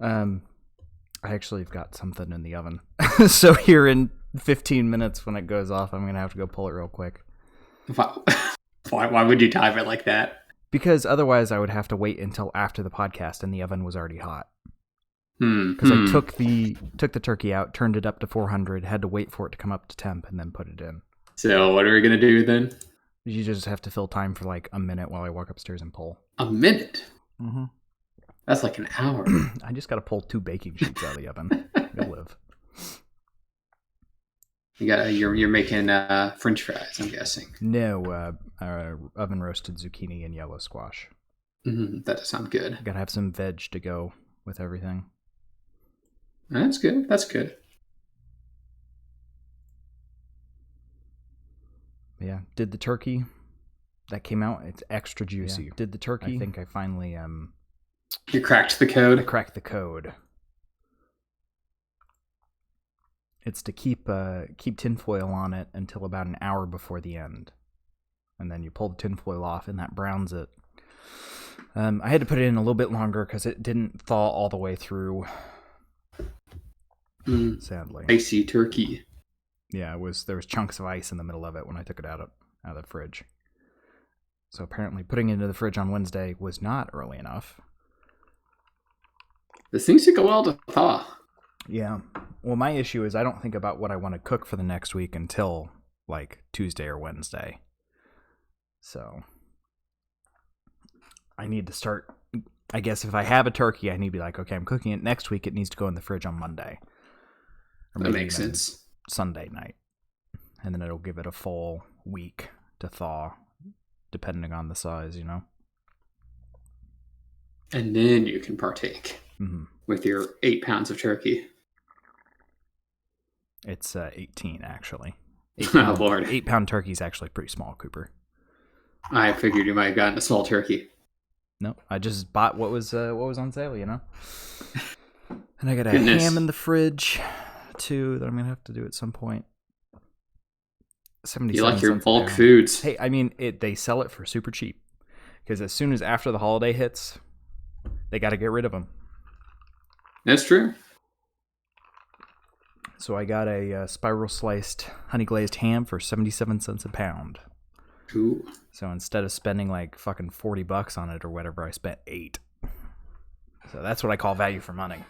I actually have got something in the oven. So here in 15 minutes when it goes off, I'm going to have to go pull it real quick. Why would you time it like that? Because otherwise I would have to wait until after the podcast and the oven was already hot. Because I took the turkey out, turned it up to 400, had to wait for it to come up to temp, and then put it in. So what are we going to do then? You just have to fill time for like a minute while I walk upstairs and pull. A minute? Mm-hmm. That's like an hour. I just got to pull 2 baking sheets out of the oven. You'll live. You're making French fries, I'm guessing. No, oven roasted zucchini and yellow squash. That does sound good. Got to have some veg to go with everything. That's good. That's good. Yeah, did the turkey that came out. It's extra juicy. Yeah. Did the turkey. I think I finally You cracked the code? I cracked the code. It's to keep tinfoil on it until about an hour before the end. And then you pull the tinfoil off and that browns it. I had to put it in a little bit longer because it didn't thaw all the way through. Sadly. Icy turkey. Yeah, there was chunks of ice in the middle of it when I took it out of the fridge. So apparently putting it into the fridge on Wednesday was not early enough. This things take a while to thaw. Yeah. Well, my issue is I don't think about what I want to cook for the next week until like Tuesday or Wednesday. So I need to start, I guess if I have a turkey, I need to be like, okay, I'm cooking it next week. It needs to go in the fridge on Monday. That makes sense. Sunday night. And then it'll give it a full week to thaw, depending on the size, you know? And then you can partake with your 8 pounds of turkey. It's 18, actually. Oh, Lord. 8-pound turkey is actually pretty small, Cooper. I figured you might have gotten a small turkey. No, I just bought what was on sale, you know? And I got a ham in the fridge, too, that I'm going to have to do at some point. 77 You like your cents bulk foods. Hey, I mean, they sell it for super cheap. Because as soon as after the holiday hits, they got to get rid of them. That's true. So I got a spiral sliced honey glazed ham for 77 cents a pound. Ooh. So instead of spending like fucking $40 on it or whatever, I spent $8. So that's what I call value for money.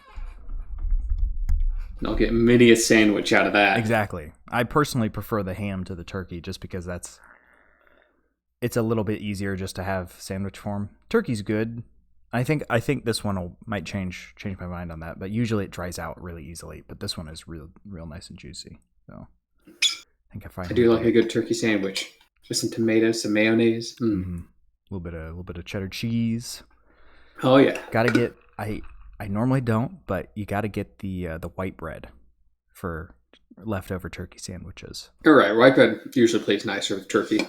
I'll get many a sandwich out of that. Exactly. I personally prefer the ham to the turkey just because it's a little bit easier just to have sandwich form. Turkey's good. I think this one might change my mind on that, but usually it dries out really easily. But this one is real nice and juicy. So I do like a good turkey sandwich with some tomatoes, some mayonnaise. A little bit of cheddar cheese. Oh yeah. Gotta get I normally don't, but you gotta get the white bread for leftover turkey sandwiches. All right, white bread usually plays nicer with turkey.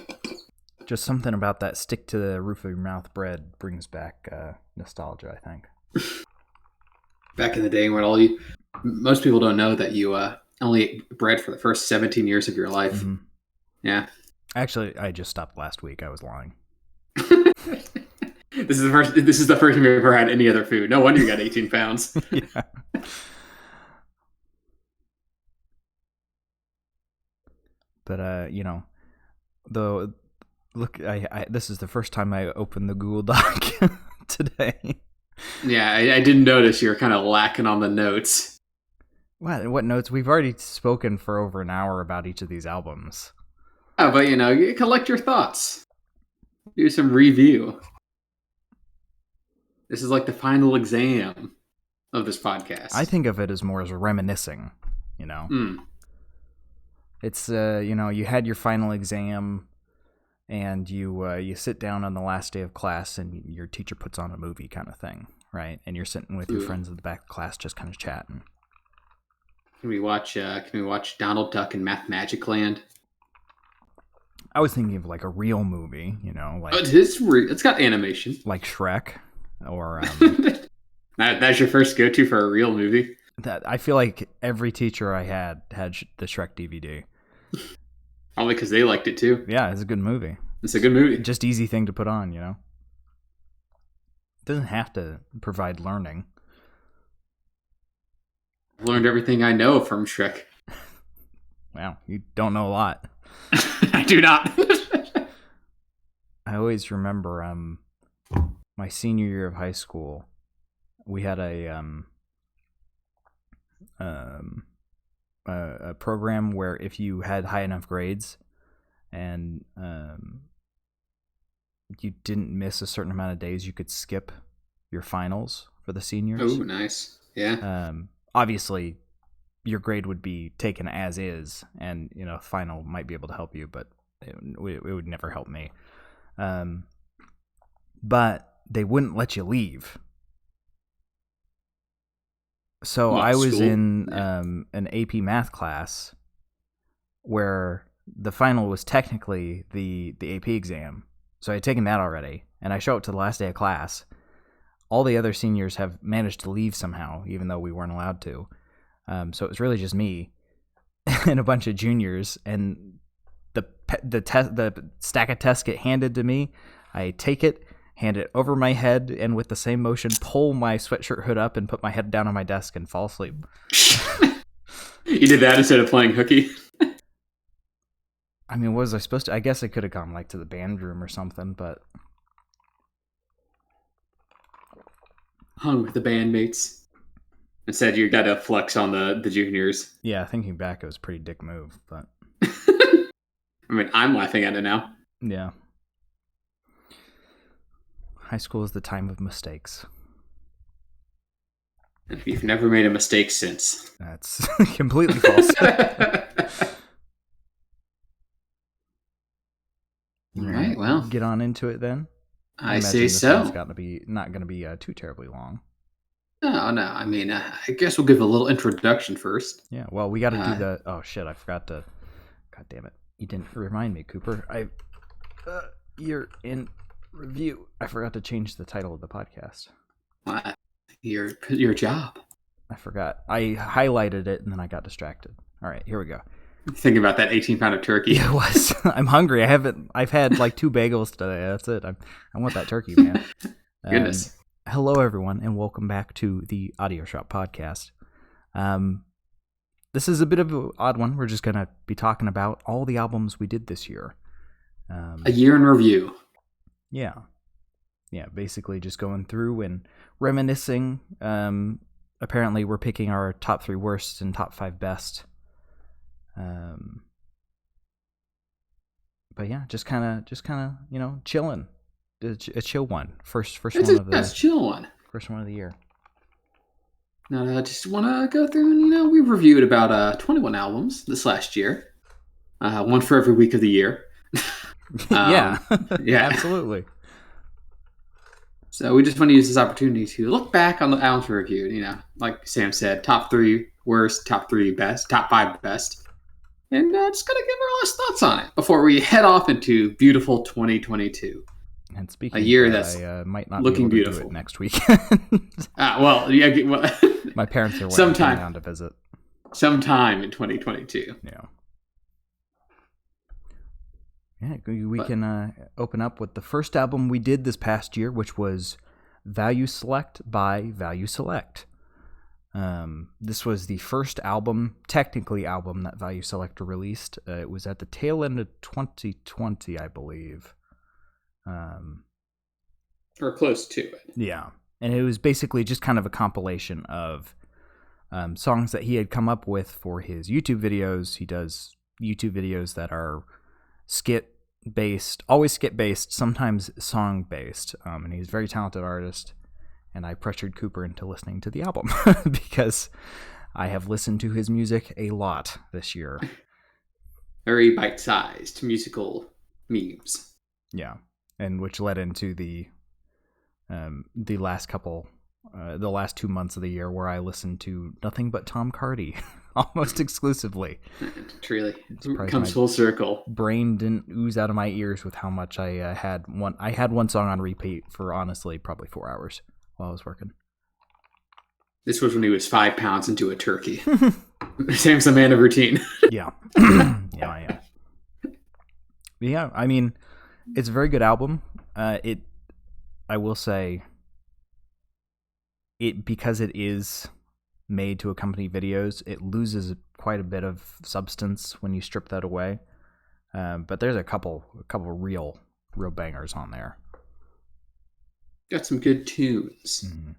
Just something about that stick to the roof of your mouth bread brings back nostalgia, I think. Back in the day when most people don't know that you only ate bread for the first 17 years of your life. Mm-hmm. Yeah. Actually, I just stopped last week. I was lying. This is the first time you've ever had any other food. No wonder you got 18 pounds. Yeah. But look, this is the first time I opened the Google Doc today. Yeah, I didn't notice you were kind of lacking on the notes. What notes? We've already spoken for over an hour about each of these albums. Oh, but you collect your thoughts. Do some review. This is like the final exam of this podcast. I think of it as more as reminiscing, you know. It's you had your final exam and you sit down on the last day of class and your teacher puts on a movie kind of thing, right? And you're sitting with your friends at the back of class just kind of chatting. Can we watch Donald Duck in Mathmagic Land? I was thinking of like a real movie, like it's got animation. Like Shrek or that's your first go-to for a real movie? That I feel like every teacher I had the Shrek DVD. Probably because they liked it too. Yeah, it's a good movie. It's a good movie. Just easy thing to put on, It doesn't have to provide learning. Learned everything I know from Shrek. Wow, you don't know a lot. I do not. I always remember my senior year of high school, we had a program where if you had high enough grades and you didn't miss a certain amount of days, you could skip your finals for the seniors. Oh, nice. Yeah. Obviously, your grade would be taken as is, and final might be able to help you, but it would never help me. But they wouldn't let you leave. So I was in an AP math class where the final was technically the AP exam. So I had taken that already, and I show up to the last day of class. All the other seniors have managed to leave somehow, even though we weren't allowed to. So it was really just me and a bunch of juniors, and the stack of tests get handed to me. I take it, hand it over my head, and with the same motion, pull my sweatshirt hood up and put my head down on my desk and fall asleep. You did that instead of playing hooky? I mean, what was I supposed to? I guess I could have gone to the band room or something, but hung with the bandmates. Instead, you got to flex on the juniors. Yeah, thinking back, it was a pretty dick move, but I mean, I'm laughing at it now. Yeah. High school is the time of mistakes. And you've never made a mistake since. That's completely false. All right, well. Get on into it then. I say so. It's not going to be too terribly long. No. I mean, I guess we'll give a little introduction first. Yeah, well, we got to do the... Oh, shit, I forgot to... God damn it. You didn't remind me, Cooper. You're in review. I forgot to change the title of the podcast. What? Your job. I forgot. I highlighted it, and then I got distracted. All right, here we go. Thinking about that 18-pound of turkey. Yeah, it was. I'm hungry. I've had 2 bagels today. That's it. I want that turkey, man. Goodness. Hello, everyone, and welcome back to the Audio Shop podcast. This is a bit of an odd one. We're just going to be talking about all the albums we did this year. A year in review. Yeah. Yeah, basically just going through and reminiscing. Apparently, we're picking our top 3 worst and top 5 best. But yeah, just kind of, chilling. A chill one. First one of the... That's a chill one. First one of the year. No, I just want to go through and, we reviewed about 21 albums this last year. One for every week of the year. Yeah. Yeah. Absolutely. So we just want to use this opportunity to look back on the albums we reviewed, like Sam said, top 3 worst, top 3 best, top 5 best. And just going to give our last thoughts on it before we head off into beautiful 2022. And speaking a year of that, that's might not looking be able to beautiful do it next weekend. Well, my parents are sometime down to visit. Sometime in 2022. Yeah. Yeah, we can open up with the first album we did this past year, which was Value Select by Value Select. This was the first album that Value Select released. It was at the tail end of 2020, I believe. Or close to it. Yeah. And it was basically just kind of a compilation of songs that he had come up with for his YouTube videos. He does YouTube videos that are skit-based, always skit-based, sometimes song-based. And he's a very talented artist. And I pressured Cooper into listening to the album because I have listened to his music a lot this year. Very bite-sized musical memes. Yeah. And which led into the last 2 months of the year where I listened to nothing but Tom Cardy almost exclusively. Truly, it comes full circle. Brain didn't ooze out of my ears with how much I had one. I had one song on repeat for honestly probably 4 hours while I was working. This was when he was 5 pounds into a turkey. Sam's a man of routine. Yeah, yeah, I am. Yeah, I mean. It's a very good album. I will say, because it is made to accompany videos, it loses quite a bit of substance when you strip that away. But there's a couple real bangers on there. Got some good tunes. Mm-hmm.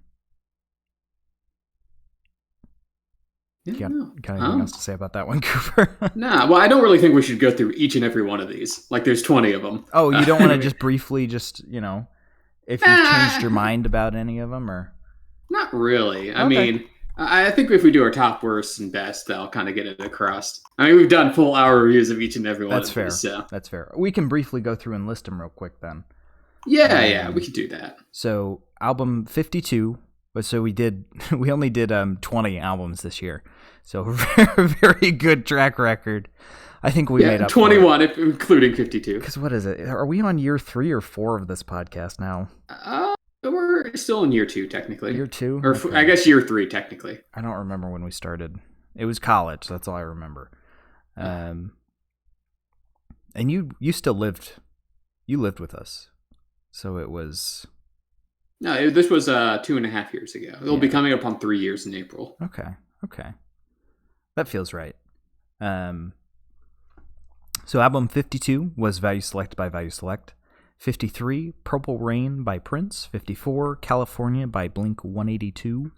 Yeah, Got anything else to say about that one, Cooper? Nah, well, I don't really think we should go through each and every one of these. Like, there's 20 of them. Oh, you don't want to just briefly, if you changed your mind about any of them, or? Not really. I Okay. mean, I think if we do our top, worst, and best, that'll kind of get it across. I mean, we've done full hour reviews of each and every one That's of fair. these. So. That's fair. We can briefly go through and list them real quick then. Yeah, we could do that. So, album 52. So we only did 20 albums this year. So very good track record. I think we made up 21, including 52. Because what is it? Are we on year 3 or 4 of this podcast now? We're still in year 2, technically. Year 2? Or Okay. I guess year 3, technically. I don't remember when we started. It was college. That's all I remember. And you still lived. You lived with us. So it was... No, this was 2.5 years ago. It'll be coming up on 3 years in April. Okay. That feels right. So album 52 was Value Select by Value Select. 53, Purple Rain by Prince. 54, California by Blink-182.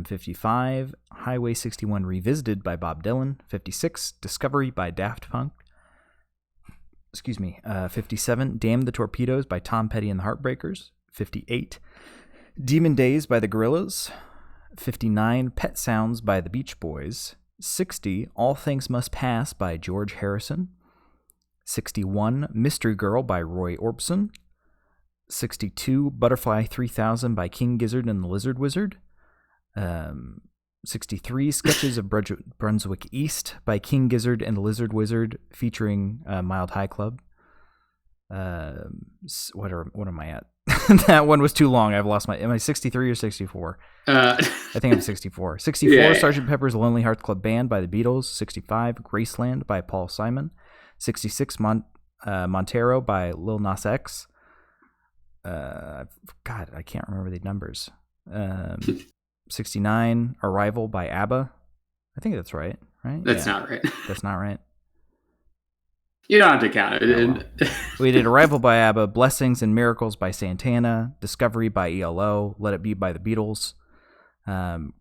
55, Highway 61 Revisited by Bob Dylan. 56, Discovery by Daft Punk. 57, Damn the Torpedoes by Tom Petty and the Heartbreakers. 58, Demon Days by the Guerrillas. 59, Petstowns by the Beach Boys. 60, All Things Must Pass by George Harrison. 61, Mystery Girl by Roy Orbison. 62, Butterfly 3000 by King Gizzard and the Lizard Wizard. 63, Sketches of Brunswick East by King Gizzard and the Lizard Wizard featuring Mild High Club. What am I at? That one was too long. I've lost am I 63 or 64? I think I'm 64. 64, Yeah. Sgt. Pepper's Lonely Hearts Club Band by the Beatles. 65, Graceland by Paul Simon. 66, Montero by Lil Nas X. God, I can't remember the numbers. 69, Arrival by ABBA. I think that's right. That's not right. That's not right. You don't have to count it. Oh, well. We did Arrival by ABBA, Blessings and Miracles by Santana, Discovery by ELO, Let It Be by the Beatles,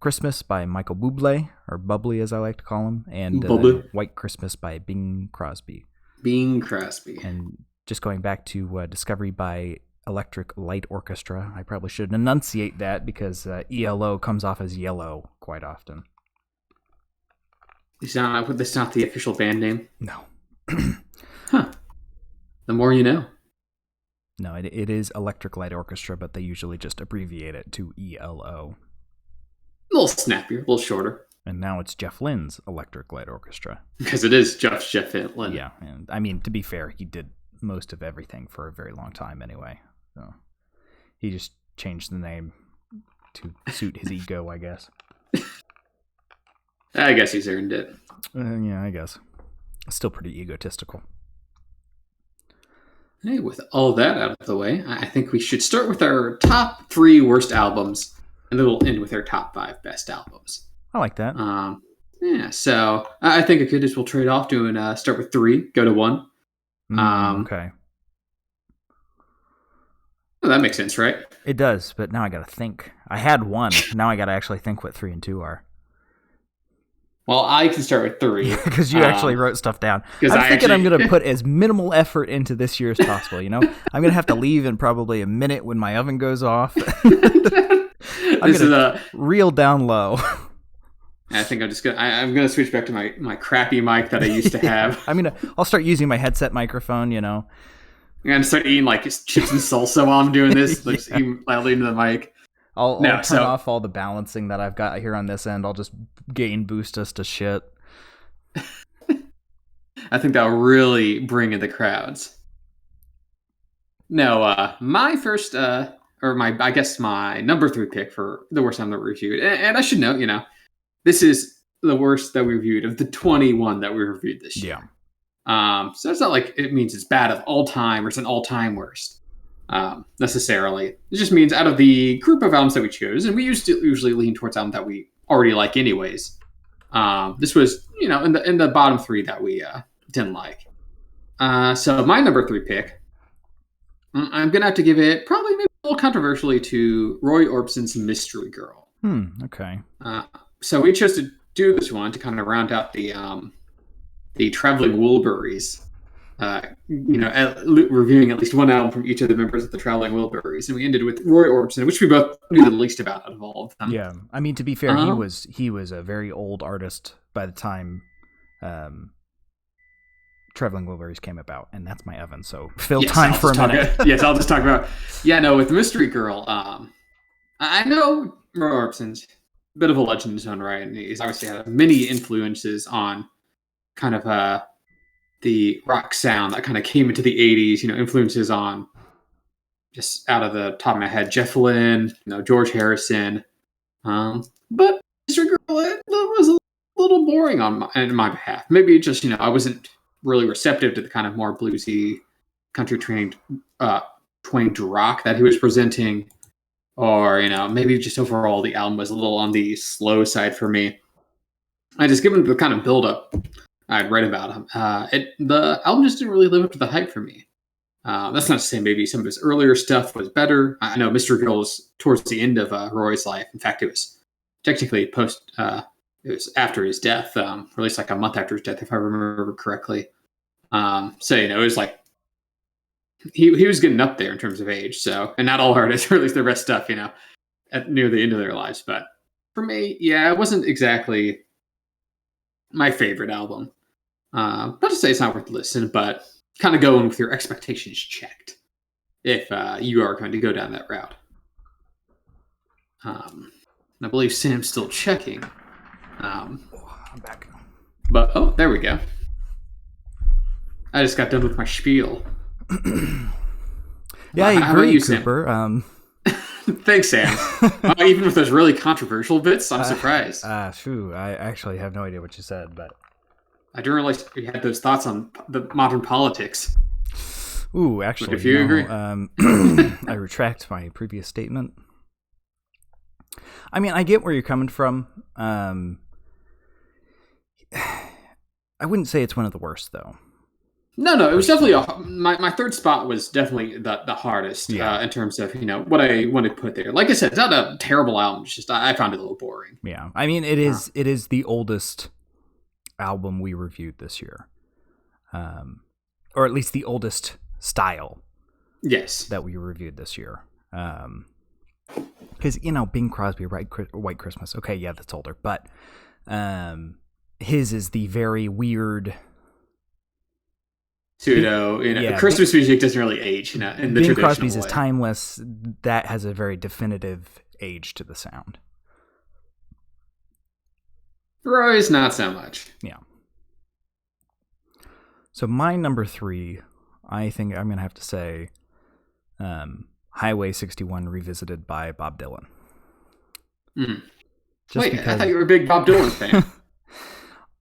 Christmas by Michael Bublé, or Bubbly as I like to call him, and White Christmas by Bing Crosby. And just going back to Discovery by Electric Light Orchestra, I probably should enunciate that because ELO comes off as yellow quite often. That's not the official band name? No. Huh. The more you know. No, it is Electric Light Orchestra, but they usually just abbreviate it to ELO. A little snappier, a little shorter. And now it's Jeff Lynne's Electric Light Orchestra. Because it is Jeff Lynne. Yeah, and I mean, to be fair, he did most of everything for a very long time anyway. So he just changed the name to suit his ego, I guess. I guess he's earned it. Yeah, I guess. Still pretty egotistical. Hey, with all that out of the way, I think we should start with our top 3 worst albums, and then we'll end with our top 5 best albums. I like that. Yeah, so I think a good is we'll trade off doing start with 3, go to 1. Okay. Well, that makes sense, right? It does, but now I gotta think. I had 1. Now I gotta actually think what 3 and 2 are. Well, I can start with 3. Because you actually wrote stuff down. I'm thinking I'm going to put as minimal effort into this year as possible, I'm going to have to leave in probably a minute when my oven goes off. I'm going to reel down low. I think I'm gonna switch back to my crappy mic that I used to have. I'll start using my headset microphone, I'm gonna start eating like chips and salsa while I'm doing this, like just eating loudly into the mic. I'll turn off all the balancing that I've got here on this end. I'll just gain boost us to shit. I think that'll really bring in the crowds. No, my first, my number 3 pick for the worst album that we reviewed, and I should note, this is the worst that we reviewed of the 21 that we reviewed this year. Yeah. So it's not like it means it's bad of all time or it's an all-time worst. Necessarily. It just means out of the group of albums that we chose, and we usually lean towards albums that we already like anyways. This was, in the bottom three that we didn't like. So my number 3 pick, I'm gonna have to give it probably maybe a little controversially to Roy Orbison's Mystery Girl. Okay. So we chose to do this one to kind of round out the Traveling Wilburys. Reviewing at least one album from each of the members of the Traveling Wilburys, and we ended with Roy Orbison, which we both knew the least about out of all of them. Yeah, I mean, to be fair, he was a very old artist by the time Traveling Wilburys came about, and that's my oven. So time for a minute. Yes, I'll just talk about. Yeah, no, with Mystery Girl, I know Roy Orbison's a bit of a legend in his own right, and he's obviously had many influences on kind of the rock sound that kind of came into the 80s, influences on, just out of the top of my head, Jeff Lynne, George Harrison. But Mystery Girl, it was a little boring on my behalf. Maybe just, I wasn't really receptive to the kind of more bluesy, country twanged rock that he was presenting. Or, maybe just overall the album was a little on the slow side for me. I just given the kind of build-up I'd read about him, the album just didn't really live up to the hype for me. That's not to say maybe some of his earlier stuff was better. I know Mystery Girl was towards the end of Roy's life. In fact, it was technically it was after his death, released like a month after his death, if I remember correctly. So, it was like, he was getting up there in terms of age. So, and not all artists release their best stuff, near the end of their lives. But for me, yeah, it wasn't exactly my favorite album. Not to say it's not worth listening, but kind of going with your expectations checked if you are going to go down that route. I believe Sam's still checking. I'm back. But, there we go. I just got done with my spiel. Yeah, I agree, Cooper. Thanks, Sam. Even with those really controversial bits, I'm surprised. I actually have no idea what you said, but I didn't realize you had those thoughts on the modern politics. Ooh, actually, but if you agree, I retract my previous statement. I mean, I get where you're coming from. I wouldn't say it's one of the worst, though. No, it was definitely my third spot was definitely the hardest in terms of what I want to put there. Like I said, it's not a terrible album. It's just I found it a little boring. Yeah, I mean it is the oldest album we reviewed this year, or at least the oldest style. Yes, that we reviewed this year. Because Bing Crosby, right? White Christmas. Okay, yeah, that's older, but his is the very weird. Pseudo, Christmas music doesn't really age, in the traditional way. Bing Crosby's is timeless. That has a very definitive age to the sound. Roy's not so much. Yeah. So my number 3, I think I'm going to have to say Highway 61 revisited by Bob Dylan. Wait, I thought you were a big Bob Dylan fan.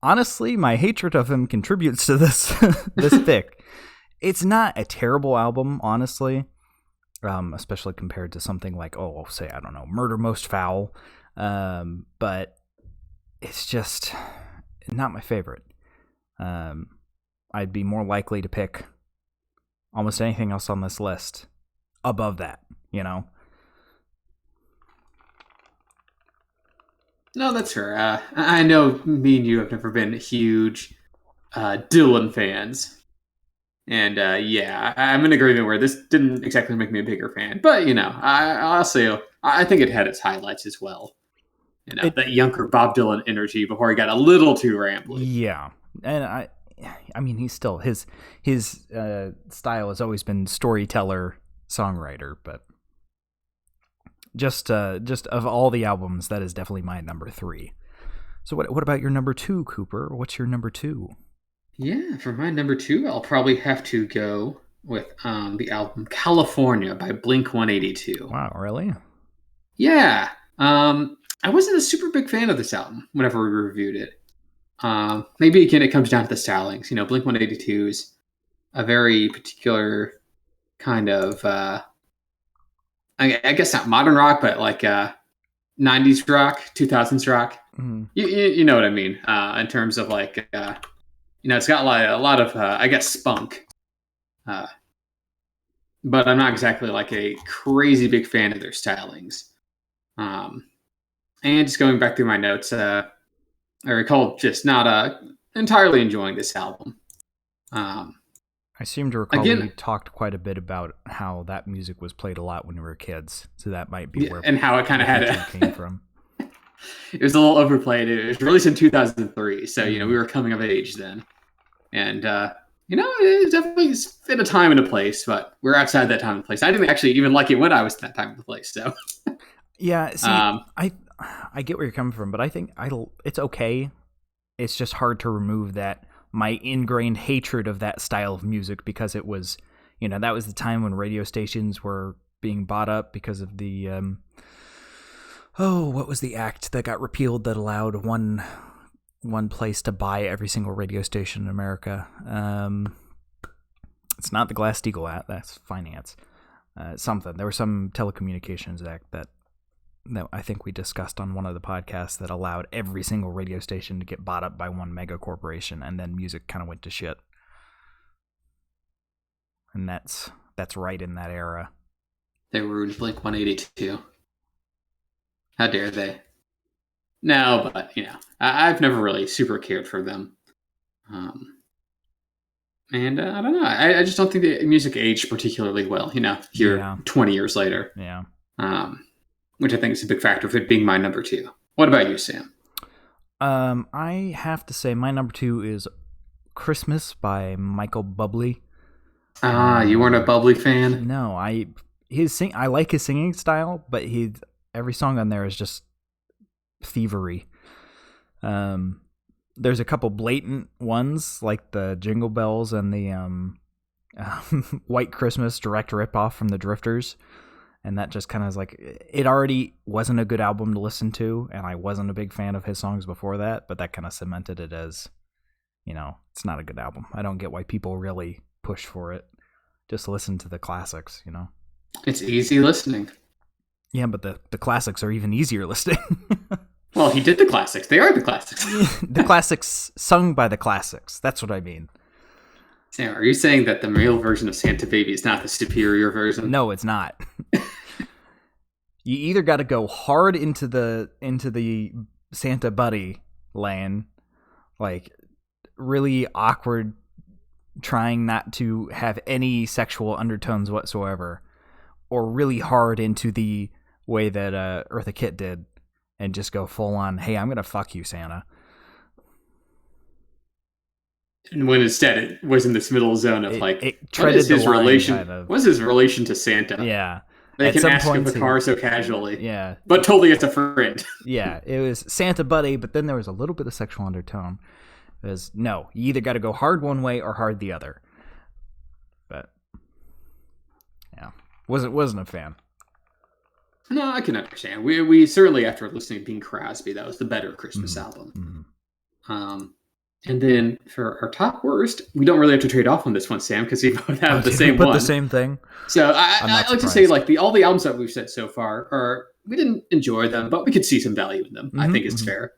Honestly, my hatred of him contributes to this pick. It's not a terrible album, honestly, especially compared to something like, say, I don't know, Murder Most Foul. But it's just not my favorite. I'd be more likely to pick almost anything else on this list above that, No, that's fair. I know me and you have never been huge Dylan fans. And I'm in agreement where this didn't exactly make me a bigger fan. But, I think it had its highlights as well. That younger Bob Dylan energy before he got a little too rambling. Yeah. And I mean, he's still, his style has always been storyteller, songwriter, but just of all the albums, that is definitely my number 3. So what about your number 2, Cooper? What's your number 2? Yeah, for my number 2, I'll probably have to go with the album California by Blink-182. Wow, really? Yeah. I wasn't a super big fan of this album whenever we reviewed it. Maybe again it comes down to the stylings. Blink-182 is a very particular kind of I guess not modern rock, but like 90s rock, 2000s rock. Mm. You know what I mean, in terms of like, it's got like a lot of, I guess, spunk. But I'm not exactly like a crazy big fan of their stylings. And just going back through my notes, I recall just not entirely enjoying this album. I seem to recall again, we talked quite a bit about how that music was played a lot when we were kids, so that might be where and how it kind of had came from. It was a little overplayed. It was released in 2003, so we were coming of age then, and it definitely fit a time and a place. But we're outside that time and place. I didn't actually even like it when I was in that time and place. So yeah, see, I get where you're coming from, but I think it's okay. It's just hard to remove that my ingrained hatred of that style of music, because it was, that was the time when radio stations were being bought up because of the what was the act that got repealed that allowed one place to buy every single radio station in America? It's not the Glass-Steagall Act. That's finance. Something. There was some telecommunications act that I think we discussed on one of the podcasts that allowed every single radio station to get bought up by one mega corporation, and then music kind of went to shit. And that's right in that era. They ruined Blink-182. How dare they? No, but I've never really super cared for them. And I don't know. I just don't think the music aged particularly well. Here 20 years later. Yeah. Which I think is a big factor of it being my number 2. What about you, Sam? I have to say my number 2 is Christmas by Michael Bublé. You weren't a Bublé fan? No, I like his singing style, but every song on there is just thievery. There's a couple blatant ones, like the Jingle Bells and the White Christmas direct ripoff from the Drifters. And that just kind of is like, it already wasn't a good album to listen to, and I wasn't a big fan of his songs before that, but that kind of cemented it as, it's not a good album. I don't get why people really push for it. Just listen to the classics, It's easy listening. Yeah, but the classics are even easier listening. Well, he did the classics. They are the classics. The classics sung by the classics. That's what I mean. Sam, are you saying that the male version of Santa Baby is not the superior version? No, it's not. You either got to go hard into the Santa Buddy lane, like really awkward, trying not to have any sexual undertones whatsoever, or really hard into the way that Eartha Kitt did, and just go full on, hey, I'm gonna fuck you, Santa. And when instead it was in this middle zone of what is his relation? Kind of. What's his relation to Santa? Yeah. They can ask him the car so casually. Yeah. But totally as a friend. Yeah. It was Santa Buddy, but then there was a little bit of sexual undertone. It was, no, you either got to go hard one way or hard the other. But, yeah. Wasn't a fan. No, I can understand. We certainly, after listening to Bing Crosby, that was the better Christmas album. Mm-hmm. And then for our top worst, we don't really have to trade off on this one, Sam, because we both have the same one. The same thing. So I like to say, like all the albums that we've said so far we didn't enjoy them, but we could see some value in them. Mm-hmm, I think it's fair,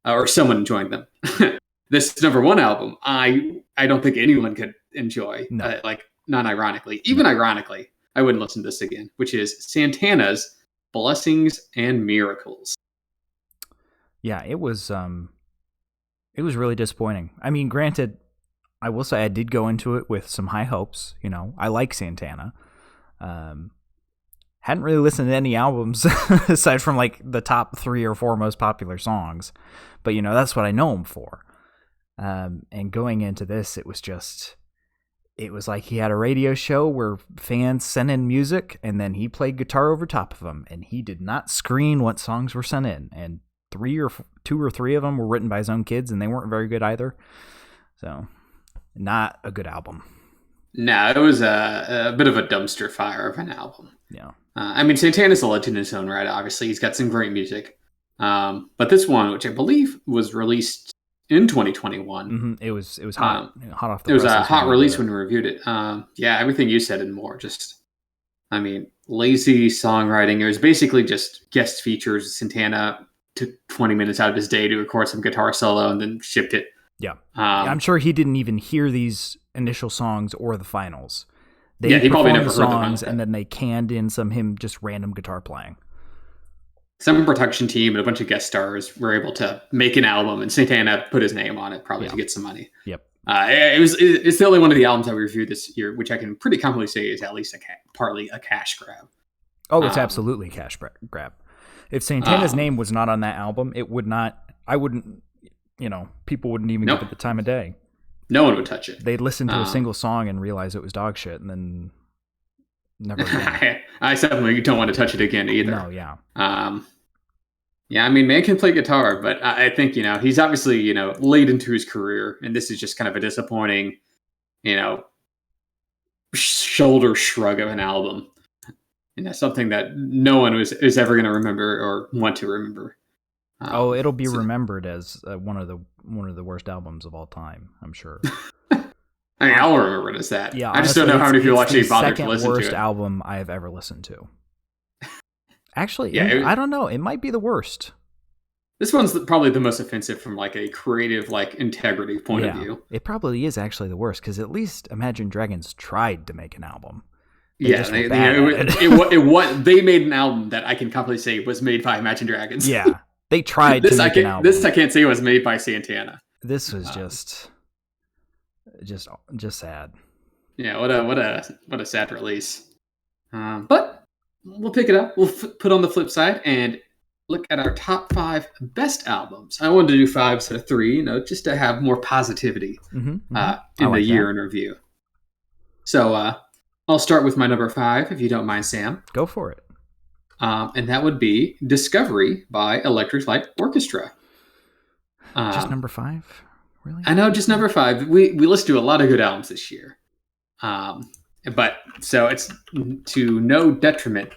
or someone enjoying them. This number 1 album, I don't think anyone could enjoy. No. Non-ironically, even ironically, I wouldn't listen to this again. Which is Santana's Blessings and Miracles. Yeah, it was really disappointing. I mean, granted, I will say I did go into it with some high hopes. I like Santana. Hadn't really listened to any albums aside from like the top 3 or 4 most popular songs, but that's what I know him for. And going into this, it was like he had a radio show where fans sent in music, and then he played guitar over top of them, and he did not screen what songs were sent in, and 2 or 3 of them were written by his own kids, and they weren't very good either. So, not a good album. No, it was a bit of a dumpster fire of an album. Yeah. I mean, Santana's a legend in his own right, obviously. He's got some great music. But this one, which I believe was released in 2021. Mm-hmm. It was hot. Hot off the press. It was a hot release when we reviewed it. Yeah, everything you said and more. Just, I mean, lazy songwriting. It was basically just guest features. Santana took 20 minutes out of his day to record some guitar solo and then shipped it. Yeah. I'm sure he didn't even hear these initial songs or the finals. He probably never heard the songs, and then they canned in him just random guitar playing. Some production team and a bunch of guest stars were able to make an album, and Santana put his name on it, probably to get some money. Yep. It's the only one of the albums I reviewed this year, which I can pretty confidently say is at least partly a cash grab. Oh, it's absolutely a cash grab. If Santana's name was not on that album, it would not. I wouldn't. People wouldn't even give it the time of day. No one would touch it. They'd listen to a single song and realize it was dog shit, and then never again. I certainly don't want to touch it again either. No, yeah. I mean, man can play guitar, but I think, he's obviously, late into his career, and this is just kind of a disappointing, shoulder shrug of an album. Something that no one is ever going to remember or want to remember. It'll be remembered as one of the worst albums of all time, I'm sure. I mean, I'll remember it as that. Yeah, I just don't know how many people actually bothered to listen to it. It's the second worst album I have ever listened to. Actually, I don't know. It might be the worst. This one's probably the most offensive from like a creative, integrity point of view. It probably is actually the worst because at least Imagine Dragons tried to make an album. They made an album that I can confidently say was made by Imagine Dragons. Yeah, they tried to make an album. This I can't say was made by Santana. This was just sad. Yeah, what a sad release. But we'll pick it up. We'll put on the flip side and look at our top 5 best albums. I wanted to do 5 instead of 3, just to have more positivity in the year in review. So I'll start with my number 5, if you don't mind, Sam. Go for it. And that would be Discovery by Electric Light Orchestra. Just number 5? Really? I know, just number 5. We listened to a lot of good albums this year. But so it's to no detriment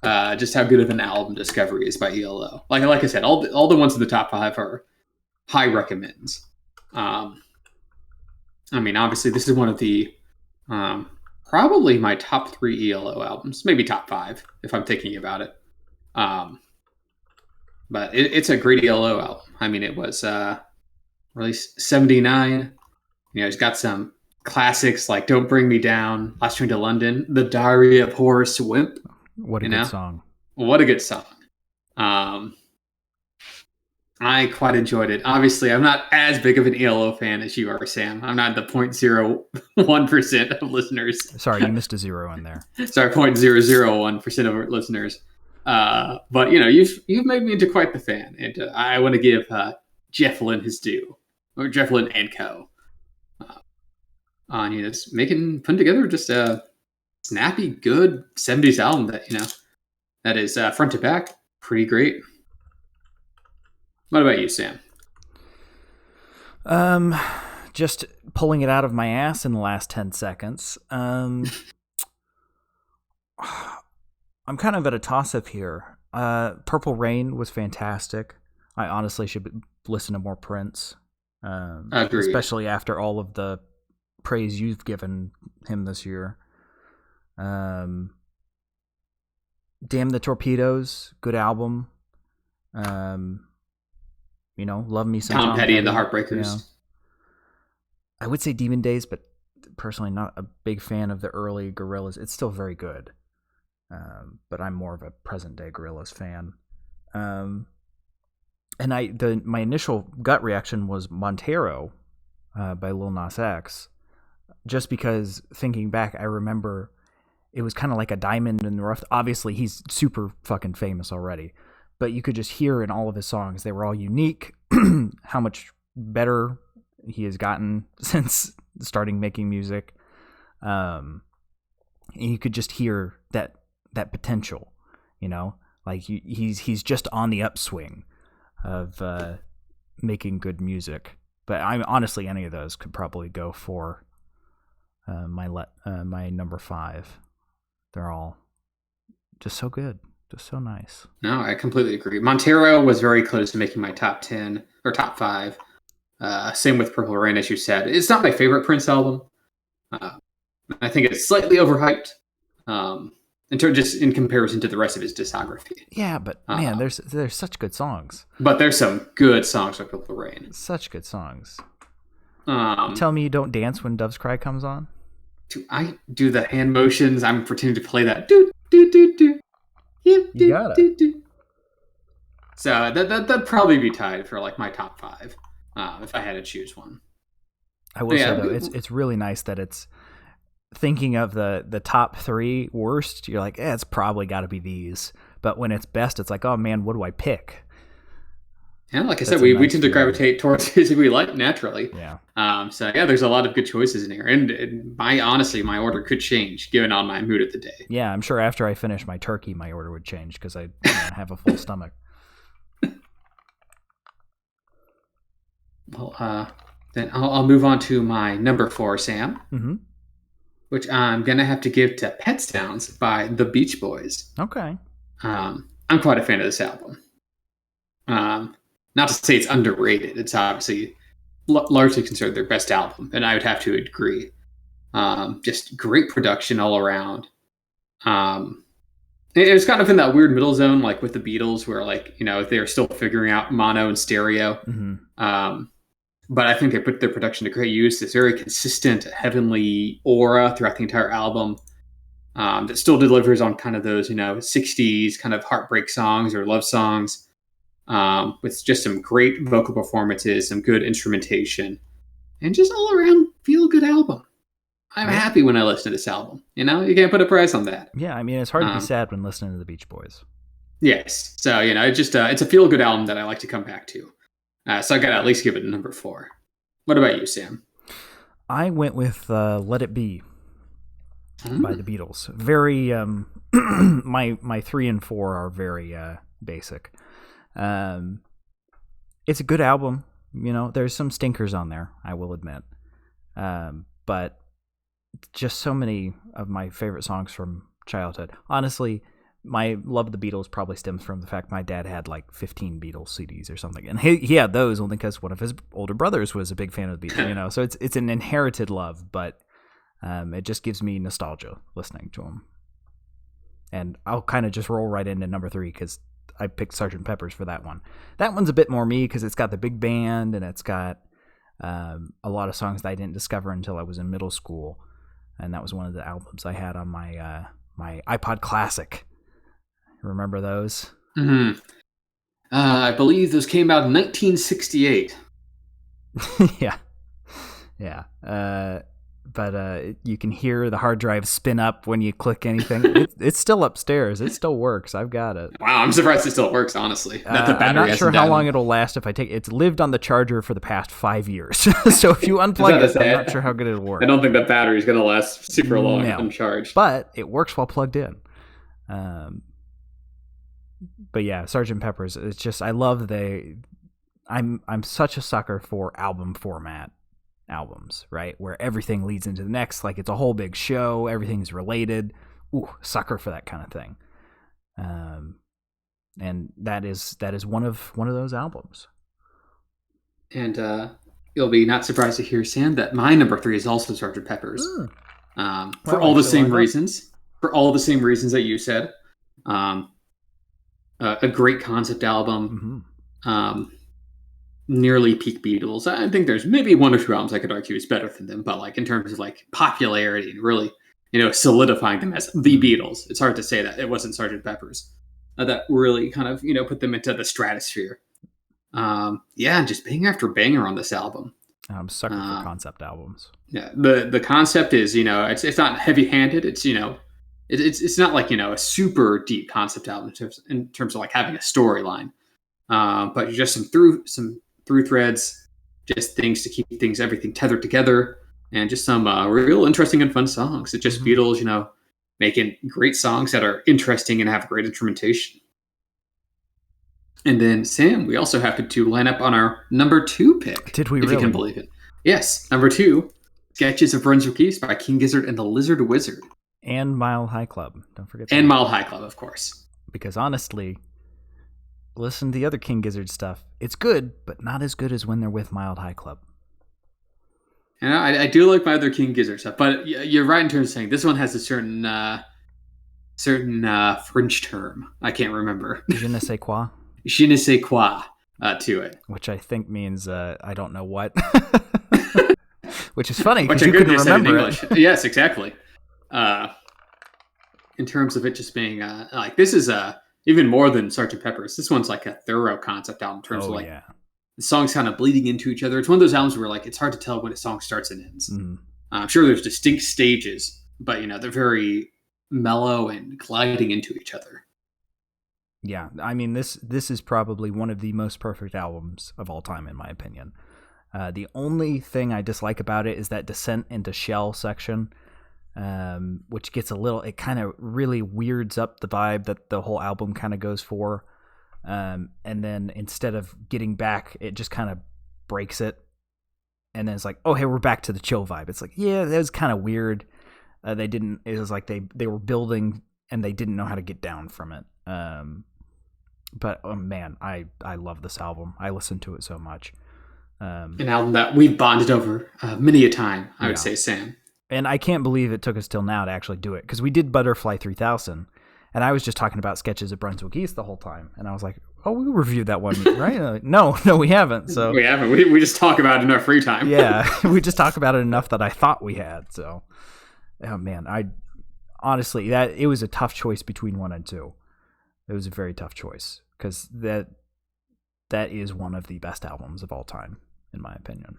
just how good of an album Discovery is by ELO. Like I said, all the ones in the top 5 are high recommends. I mean, obviously, this is one of the probably my top 3 ELO albums, maybe top 5 if I'm thinking about it. But it's a great ELO album. I mean, it was released 79. It's got some classics like "Don't Bring Me Down," "Last Train to London," "The Diary of Horace Wimp." What a good song! What a good song! I quite enjoyed it. Obviously, I'm not as big of an ELO fan as you are, Sam. I'm not the 0.01% of listeners. Sorry, you missed a 0 in there. Sorry, 0.001% of listeners. But you've made me into quite the fan, and I want to give Jeff Lynne his due, or Jeff Lynne and Co. On it's putting together just a snappy, good 70s album that is front to back pretty great. What about you, Sam? Just pulling it out of my ass in the last 10 seconds. I'm kind of at a toss-up here. Purple Rain was fantastic. I honestly should listen to more Prince. Especially after all of the praise you've given him this year. Damn the Torpedoes, good album. Love me some Tom Petty and the Heartbreakers. I would say Demon Days, but personally not a big fan of the early Guerrillas. It's still very good, but I'm more of a present day Guerrillas fan. And my initial gut reaction was Montero by Lil Nas X, just because thinking back, I remember it was kind of like a diamond in the rough. Obviously, he's super fucking famous already, but you could just hear in all of his songs, they were all unique, how much better he has gotten since starting making music. And you could just hear that potential, like he's just on the upswing of making good music. But honestly, any of those could probably go for my number 5. They're all just so good, just so nice. No, I completely agree. Montero was very close to making my top 10 or top 5. Same with Purple Rain, as you said. It's not my favorite Prince album. I think it's slightly overhyped. just in comparison to the rest of his discography. Yeah, but man, there's such good songs. But there's some good songs like Purple Rain. Such good songs. Tell me you don't dance when Doves Cry comes on? I do the hand motions. I'm pretending to play that. Do, do, do, do. You got it. Do. So that'd probably be tied for like my top 5 if I had to choose one. I will say though, it's really nice that it's thinking of the top 3 worst. You're like, it's probably got to be these. But when it's best, it's like, oh man, what do I pick? Yeah, like I said, we tend to gravitate towards music we like naturally. Yeah. So yeah, there's a lot of good choices in here, and my order could change given on my mood of the day. Yeah, I'm sure after I finish my turkey, my order would change because I have a full stomach. Well, then I'll move on to my number 4, Sam, which I'm gonna have to give to Petstowns by the Beach Boys. Okay. I'm quite a fan of this album. Not to say it's underrated. It's obviously largely considered their best album, and I would have to agree. Just great production all around. It was kind of in that weird middle zone, like with the Beatles, where like they're still figuring out mono and stereo. But I think they put their production to great use. This very consistent, heavenly aura throughout the entire album that still delivers on kind of those 60s kind of heartbreak songs or love songs. With just some great vocal performances, some good instrumentation, and just all around feel good album. I'm happy when I listen to this album. You can't put a price on that. Yeah, I mean, it's hard to be sad when listening to the Beach Boys. Yes, so it's just it's a feel good album that I like to come back to. So I got to at least give it a number 4. What about you, Sam? I went with "Let It Be" by the Beatles. Very my 3 and 4 are very basic. It's a good album. There's some stinkers on there, I will admit. But just so many of my favorite songs from childhood. Honestly, my love of the Beatles probably stems from the fact my dad had like 15 Beatles CDs or something. And he had those only because one of his older brothers was a big fan of the Beatles, So it's an inherited love, but it just gives me nostalgia listening to them. And I'll kind of just roll right into number 3 because I picked Sgt. Pepper's for that one. That one's a bit more me because it's got the big band and it's got a lot of songs that I didn't discover until I was in middle school, and that was one of the albums I had on my my iPod Classic. Remember those? Mm-hmm. I believe those came out in 1968. Yeah. But you can hear the hard drive spin up when you click anything. It's still upstairs. It still works. I've got it. Wow, I'm surprised it still works, honestly. That the battery I'm not sure how long it'll last if I take it. It's lived on the charger for the past 5 years. So if you unplug it, I'm not sure how good it'll work. I don't think that battery's going to last super long uncharged. But it works while plugged in. But yeah, Sgt. Pepper's, it's just, I love I'm such a sucker for album format albums, right? Where everything leads into the next, like it's a whole big show, everything's related. Ooh, sucker for that kind of thing. And that is one of those albums. And you'll be not surprised to hear, Sam, that my number 3 is also Sgt. Pepper's. For all the same reasons. For all the same reasons that you said. A great concept album. Nearly peak Beatles. I think there's maybe 1 or 2 albums I could argue is better than them, but like in terms of like popularity and really, solidifying them as the Beatles, it's hard to say that it wasn't Sgt. Pepper's that really kind of, put them into the stratosphere. Just banger after banger on this album. I'm sucker for concept albums. Yeah, the concept is, it's not heavy-handed. It's, it's not like, a super deep concept album in terms of like having a storyline. But just some through threads, just things to keep everything tethered together, and just some real interesting and fun songs. It's just Beatles, making great songs that are interesting and have great instrumentation. And then, Sam, we also happened to line up on our number 2 pick. Did we if really? You can believe it. Yes, number 2, Sketches of Brunswick East by King Gizzard and the Lizard Wizard. And Mile High Club. Don't forget that. And Mile High Club, of course. Because honestly, listen to the other King Gizzard stuff. It's good, but not as good as when they're with Mild High Club. And I do like my other King Gizzard stuff, but you're right in terms of saying this one has a certain certain French term. I can't remember. Je ne sais quoi, Je ne sais quoi to it. which I think means I don't know what. Which is funny Which because I you could couldn't have said in remember English. it. Yes, exactly. In terms of it just being like this is even more than Sgt. Pepper's. This one's like a thorough concept album in terms of like Yeah. the songs kind of bleeding into each other. It's one of those albums where like it's hard to tell when a song starts and ends. Mm. I'm sure there's distinct stages, but you know they're very mellow and gliding into each other. Yeah, I mean this is probably one of the most perfect albums of all time in my opinion. The only thing I dislike about it is that Descent into Shell section, which gets it kind of really weirds up the vibe that the whole album kind of goes for. And then instead of getting back, it just kind of breaks it. And then it's like, oh, hey, we're back to the chill vibe. It's like, yeah, that was kind of weird. It was like they were building and they didn't know how to get down from it. But oh man, I love this album. I listen to it so much. An album that we've bonded over many a time, I would say, Sam. And I can't believe it took us till now to actually do it, because we did Butterfly 3000, and I was just talking about Sketches of Brunswick East the whole time, and I was like, oh, we reviewed that one, right? Like, no, we haven't. So we haven't. We just talk about it in our free time. Yeah, we just talk about it enough that I thought we had. So, oh man, honestly, it was a tough choice between 1 and 2. It was a very tough choice, because that is one of the best albums of all time, in my opinion.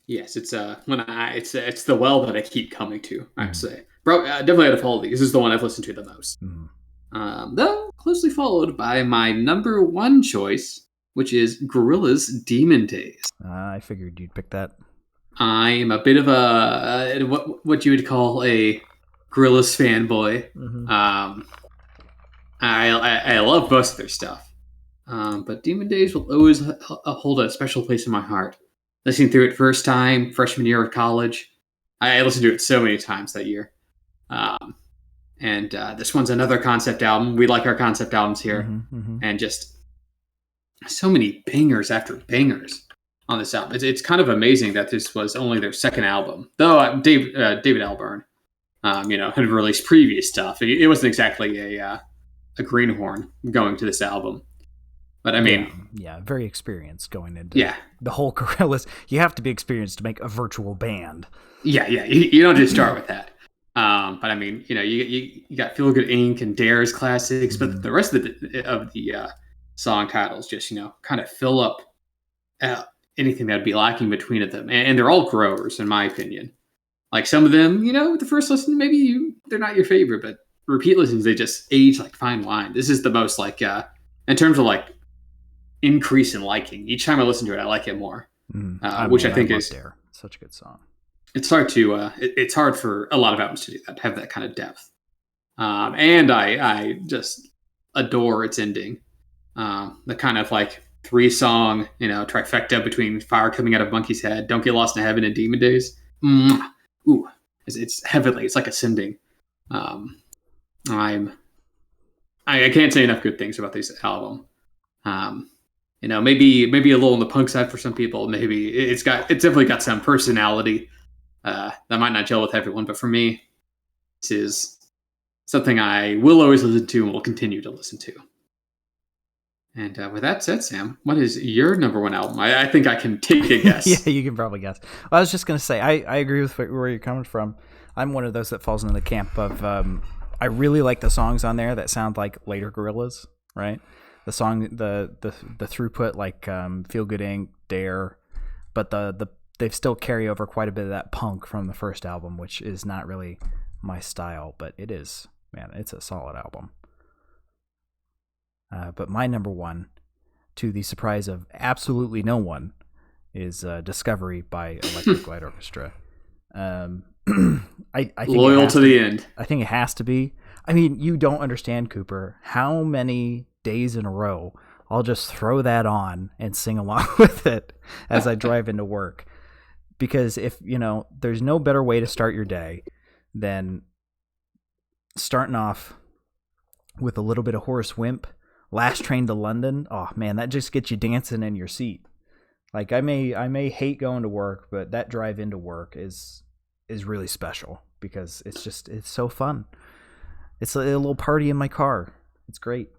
Yes, it's it's the well that I keep coming to. I'd say, bro, definitely out of all of these, this is the one I've listened to the most. Though closely followed by my number 1 choice, which is Guerrillas' Demon Days. I figured you'd pick that. I am a bit of a what you would call a Guerrillas fanboy. I love most of their stuff, but Demon Days will always hold a special place in my heart. Listening through it first time, freshman year of college, I listened to it so many times that year. And this one's another concept album. We like our concept albums here, and just so many bangers after bangers on this album. It's kind of amazing that this was only their second album, though David Albarn, had released previous stuff. It wasn't exactly a greenhorn going to this album. But I mean, yeah, very experienced going into the whole Guerrillas. You have to be experienced to make a virtual band. Yeah, you don't just start with that. But I mean, you got Feel Good Inc. and Dare's classics, but the rest of the song titles just kind of fill up anything that'd be lacking between them, and they're all growers in my opinion. Like some of them, the first listen maybe they're not your favorite, but repeat listens they just age like fine wine. This is the most like in terms of like increase in liking. Each time I listen to it, I like it more, which I think is Dare. Such a good song. It's hard to it's hard for a lot of albums to do that, to have that kind of depth. And I just adore its ending. The kind of like 3-song trifecta between Fire Coming Out of Monkey's Head, Don't Get Lost in Heaven, and Demon Days. Ooh, it's heavenly. It's like ascending. I can't say enough good things about this album. Maybe a little on the punk side for some people. Maybe it's definitely got some personality that might not gel with everyone. But for me, this is something I will always listen to and will continue to listen to. And with that said, Sam, what is your number 1 album? I think I can take a guess. Yeah, you can probably guess. Well, I was just going to say, I agree with where you're coming from. I'm one of those that falls into the camp of I really like the songs on there that sound like later Guerrillas, right? The song, the throughput, like Feel Good Inc., Dare, but they still carry over quite a bit of that punk from the first album, which is not really my style, but it is, man, it's a solid album. But my number 1, to the surprise of absolutely no one, is Discovery by Electric Light Orchestra. I think loyal to the end. I think it has to be. I mean, you don't understand, Cooper, how many days in a row I'll just throw that on and sing along with it as I drive into work. Because there's no better way to start your day than starting off with a little bit of Horace Wimp, Last Train to London. Oh man, that just gets you dancing in your seat. Like I may hate going to work, but that drive into work is really special because it's so fun. It's a little party in my car. It's great.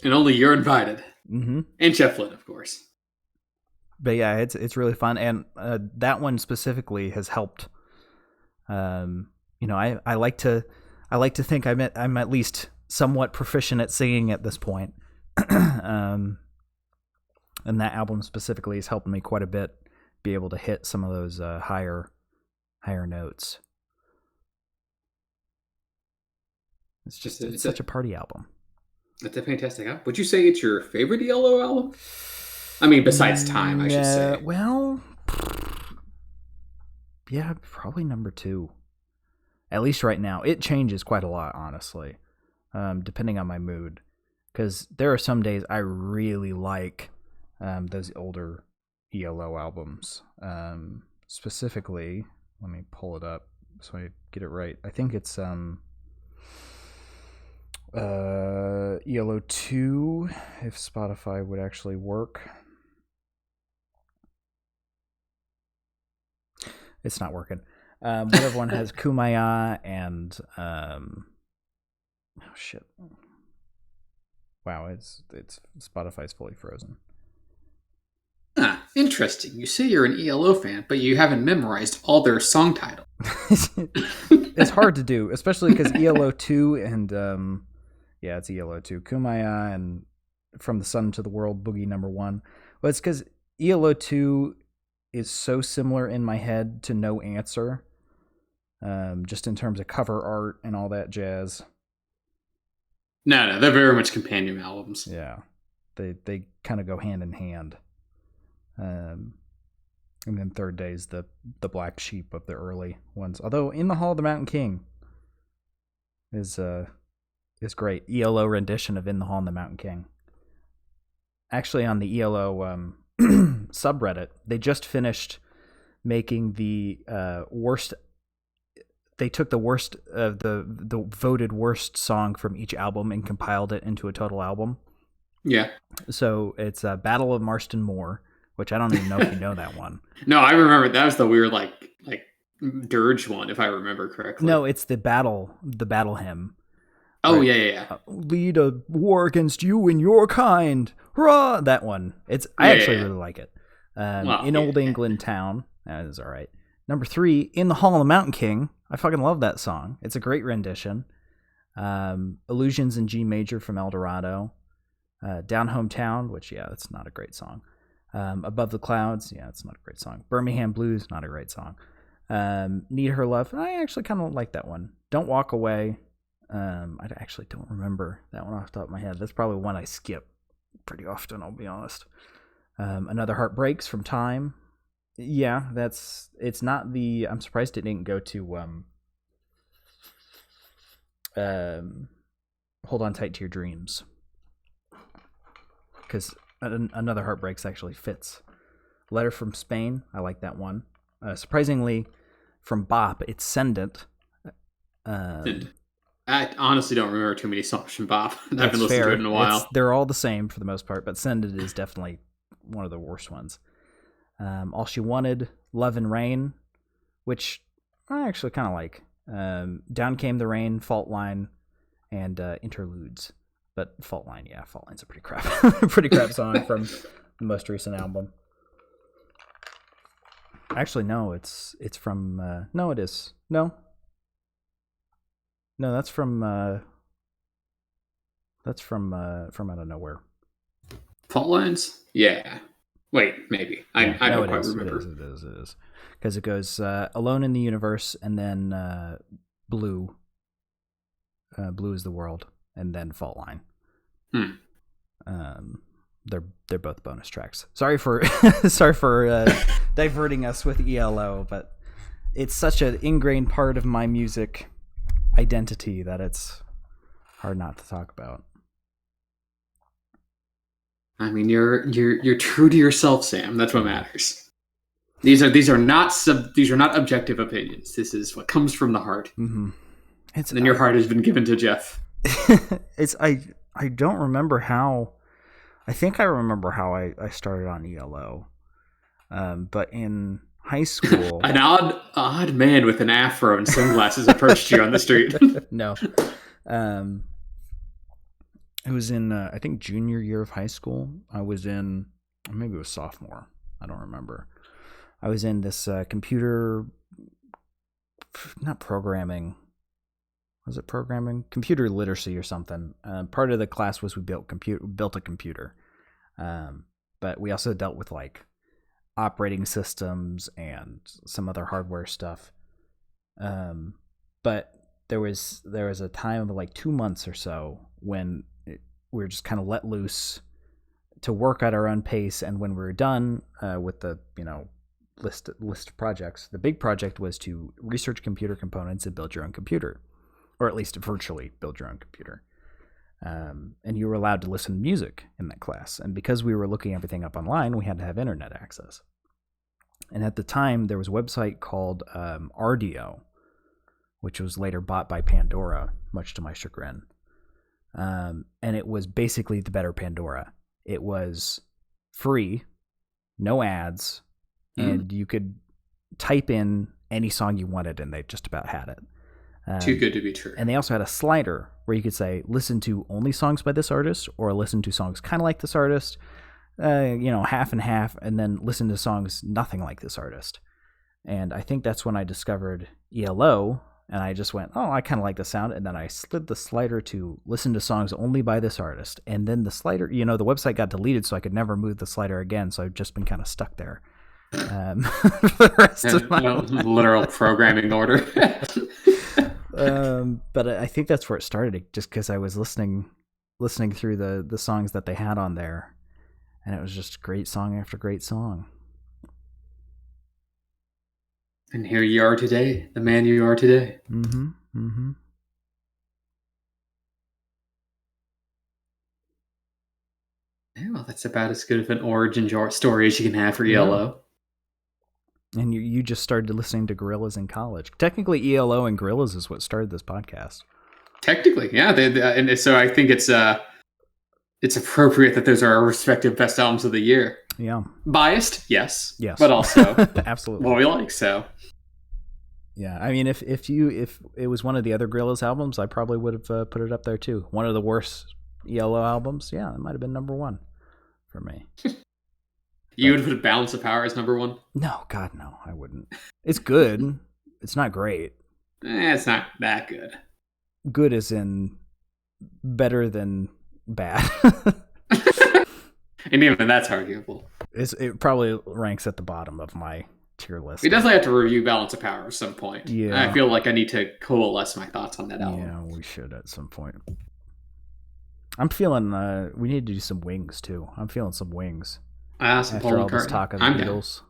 And only you're invited. Mm-hmm. And Jeff Lynne, of course. But yeah, it's really fun, and that one specifically has helped. I like to think I'm at least somewhat proficient at singing at this point. And that album specifically has helped me quite a bit be able to hit some of those higher notes. It's just it's such a party album. That's a fantastic album. Would you say it's your favorite ELO album? I mean, besides Time, I should say. Well, yeah, probably number 2. At least right now. It changes quite a lot, honestly, depending on my mood. Because there are some days I really like those older ELO albums. Specifically, let me pull it up so I get it right. I think it's ELO 2, if Spotify would actually work. It's not working. Whatever one has Kumbaya and oh shit. Wow, it's Spotify's fully frozen. Interesting. You say you're an ELO fan, but you haven't memorized all their song titles. It's hard to do, especially because ELO 2 and it's ELO 2, Kumbaya and From the Sun to the World, Boogie Number 1. Well, it's because ELO 2 is so similar in my head to No Answer, just in terms of cover art and all that jazz. No, they're very much companion albums. Yeah, they kind of go hand in hand. And then Third Day's the black sheep of the early ones. Although In the Hall of the Mountain King is great. ELO rendition of In the Hall of the Mountain King. Actually, on the ELO subreddit, they just finished making the worst. They took the worst of the voted worst song from each album and compiled it into a total album. Yeah. So it's Battle of Marston Moor, which I don't even know if you know that one. No, I remember that was the weird like dirge one, if I remember correctly. No, it's the battle hymn. Oh, right? Yeah. Lead a war against you and your kind. Hurrah! That one. I actually really like it. In Old England Town. That is all right. Number 3, In the Hall of the Mountain King. I fucking love that song. It's a great rendition. Illusions in G Major from El Dorado. Down Hometown, which, that's not a great song. Above the Clouds, it's not a great song. Birmingham Blues, not a great song. Need Her Love, I actually kind of like that one. Don't Walk Away. I actually don't remember that one off the top of my head. That's probably one I skip pretty often, I'll be honest. Another Heart Breaks from Time. Yeah, it's not the... I'm surprised it didn't go to Hold On Tight to Your Dreams. Because Another Heart Breaks actually fits. Letter from Spain, I like that one. Surprisingly, from Bop, it's Sendent. I honestly don't remember too many songs from Bop. I haven't listened to it in a while. They're all the same for the most part, but Sendent is definitely one of the worst ones. All She Wanted, Love and Rain, which I actually kind of like. Down Came the Rain, Fault Line, and Interludes. But Fault Line's a pretty crap song from the most recent album. Actually, no, it's from no, it is no, that's from Out of Nowhere. Fault Lines? Yeah. Wait, maybe. I don't quite remember. It is. Because it goes Alone in the Universe, and then Blue. Blue is the World, and then Fault Line. They're both bonus tracks. Sorry for diverting us with ELO, but it's such an ingrained part of my music identity that it's hard not to talk about. I mean, you're true to yourself, Sam. That's what matters. These are not objective opinions. This is what comes from the heart. Mm-hmm. And your heart has been given to Jeff. I don't remember how. I think I remember how I started on ELO, but in high school. An odd man with an afro and sunglasses approached you on the street. No. It was in, I think, junior year of high school. I was in, or maybe it was sophomore. I don't remember. I was in this computer, not programming. Was it programming? Computer literacy or something. Part of the class was we built a computer. But we also dealt with like operating systems and some other hardware stuff. But there was a time of like 2 months or so when we were just kind of let loose to work at our own pace. And when we were done with the list of projects, the big project was to research computer components and build your own computer, or at least virtually build your own computer. And you were allowed to listen to music in that class. And because we were looking everything up online, we had to have internet access. And at the time, there was a website called Rdio, which was later bought by Pandora, much to my chagrin. And it was basically the better Pandora. It was free, no ads, and you could type in any song you wanted, and they just about had it. Too good to be true. And they also had a slider where you could say, listen to only songs by this artist, or listen to songs kind of like this artist, half and half, and then listen to songs nothing like this artist. And I think that's when I discovered ELO, and I just went, oh, I kind of like the sound. And then I slid the slider to listen to songs only by this artist. And then the slider, the website got deleted, so I could never move the slider again. So I've just been kind of stuck there for the rest of my life. Literal programming order. But I think that's where it started, just because I was listening through the songs that they had on there, and it was just great song after great song. And here you are today, the man you are today. Mm-hmm. Mm-hmm. Yeah, well, that's about as good of an origin story as you can have for ELO. And you just started listening to Guerrillas in college. Technically, ELO and Guerrillas is what started this podcast. Technically, yeah. And so I think it's appropriate that those are our respective best albums of the year. Yeah. Biased, yes. Yes. But also absolutely what we like, so. Yeah, I mean, if it was one of the other Guerrillas albums, I probably would have put it up there too. One of the worst ELO albums, yeah, it might have been number one for me. You would put Balance of Power as number one? No, God, no, I wouldn't. It's good. It's not great. It's not that good. Good as in better than bad. And even that's arguable. It probably ranks at the bottom of my tier list. We definitely have to review Balance of Power at some point. Yeah. I feel like I need to coalesce my thoughts on that album. Yeah, we should at some point. I'm feeling, we need to do some Wings too. I'm feeling some Wings. After all this talk of the Beatles.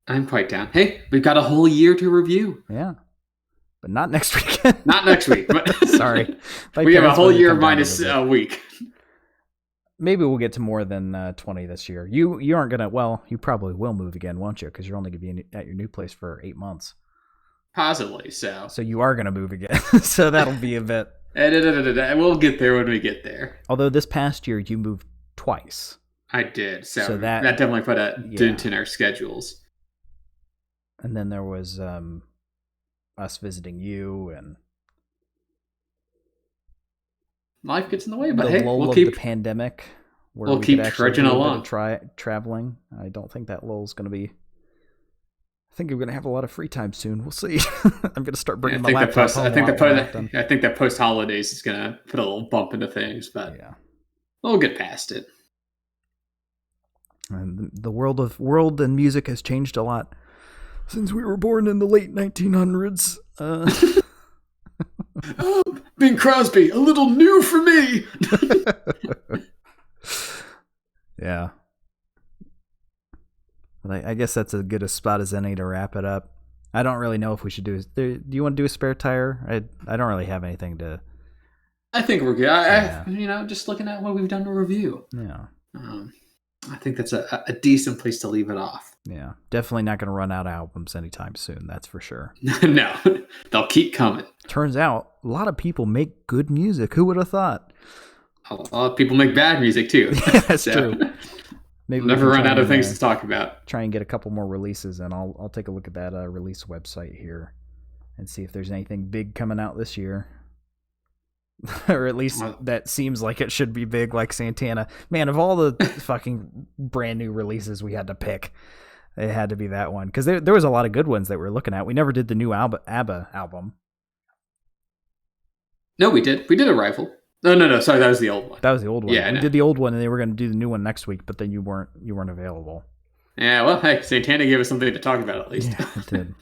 I'm quite down. Hey, we've got a whole year to review. Yeah. But not next week. Not next week. But sorry. We have a whole year minus a week. Maybe we'll get to more than 20 this year. You aren't going to, well, you probably will move again, won't you? Because you're only going to be at your new place for 8 months. Possibly, so. So you are going to move again. So that'll be a bit. We'll get there when we get there. Although this past year you moved twice. I did, so that definitely put a dent in our schedules. And then there was us visiting you, and life gets in the way. But the lull of the pandemic, where we'll keep trudging along. Traveling. I don't think that lull's going to be. I think I'm going to have a lot of free time soon. We'll see. I'm going to start bringing my laptop home. I think that post holidays is going to put a little bump into things, but yeah, we'll get past it. And the world and music has changed a lot since we were born in the late 1900s. Bing Crosby, a little new for me. Yeah. But I guess that's as good a spot as any to wrap it up. I don't really know if we should do. Do you want to do a spare tire? I don't really have anything to. I think we're good. Just looking at what we've done to review. Yeah. I think that's a decent place to leave it off. Yeah, definitely not going to run out of albums anytime soon. That's for sure. No, they'll keep coming. Turns out a lot of people make good music. Who would have thought? A lot of people make bad music too. Yeah, that's true. maybe Never run out of things to talk about. Try and get a couple more releases, and I'll take a look at that release website here and see if there's anything big coming out this year. Or at least that seems like it should be big, like Santana. Man, of all the fucking brand new releases we had to pick, it had to be that one. Because there was a lot of good ones that we were looking at. We never did the new ABBA album. No, we did. We did Arrival. No. Sorry, that was the old one. That was the old one. Yeah, we did the old one, and they were going to do the new one next week, but then you weren't available. Yeah, well, hey, Santana gave us something to talk about at least. Yeah, it did.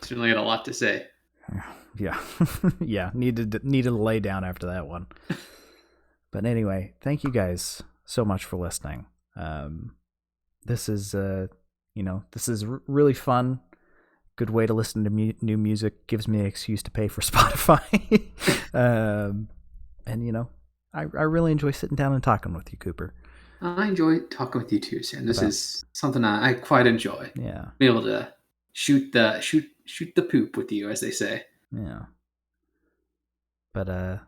Certainly had a lot to say. Yeah. Yeah, needed to lay down after that one. But anyway, thank you guys so much for listening. This is this is really fun. Good way to listen to new music. Gives me an excuse to pay for Spotify. And I really enjoy sitting down and talking with you, Cooper. I enjoy talking with you too, Sam. This is something I quite enjoy. Yeah. Be able to shoot the poop with you, as they say. Yeah. But I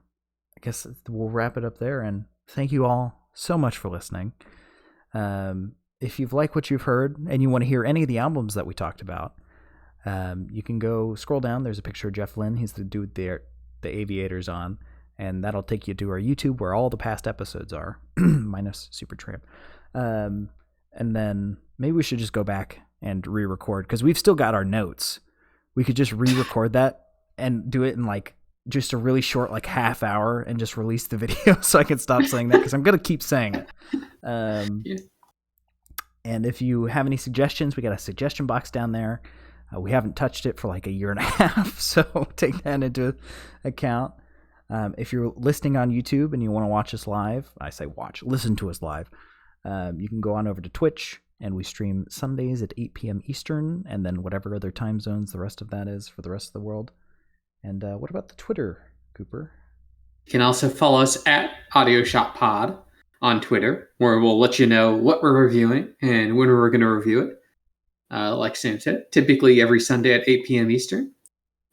guess we'll wrap it up there, and thank you all so much for listening. If you've liked what you've heard and you want to hear any of the albums that we talked about, you can go scroll down. There's a picture of Jeff Lynne. He's the dude there, the aviators on, and that'll take you to our YouTube where all the past episodes are, minus Supertramp. And then maybe we should just go back and re-record, because we've still got our notes. We could just re-record that and do it in just a really short half hour and just release the video so I can stop saying that, because I'm going to keep saying it. Yeah. And if you have any suggestions, we got a suggestion box down there. We haven't touched it for a year and a half, so take that into account. If you're listening on YouTube and you want to watch us live, I say watch, listen to us live. You can go on over to Twitch, and we stream Sundays at 8 p.m. Eastern, and then whatever other time zones the rest of that is for the rest of the world. And what about the Twitter, Cooper? You can also follow us at Audio Shop Pod on Twitter, where we'll let you know what we're reviewing and when we're going to review it. Like Sam said, typically every Sunday at 8 p.m. Eastern.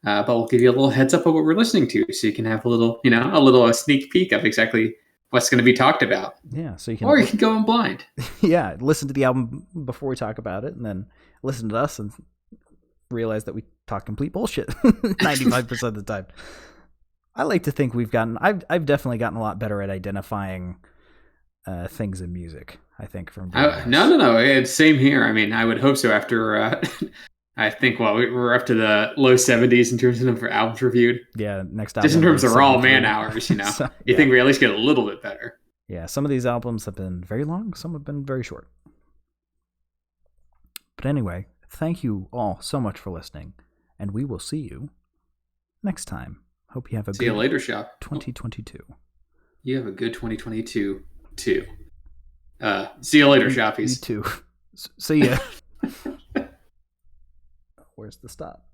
But we'll give you a little heads up of what we're listening to, so you can have a little sneak peek of exactly what's going to be talked about. Yeah, so you can go in blind. Yeah, listen to the album before we talk about it, and then listen to us and realize that we talk complete bullshit 95% of the time. I like to think I've definitely gotten a lot better at identifying things in music, I think, from No. It's same here. I mean, I would hope so after I think we're up to the low 70s in terms of for albums reviewed. Yeah, next album. Just in terms of raw man hours, so, you think we at least get a little bit better. Yeah, some of these albums have been very long, some have been very short. But anyway, thank you all so much for listening, and we will see you next time. Hope you have a see you later, Shop. 2022. You have a good 2022 too. See you later, Shoppies. You too. See ya. Where's the stop?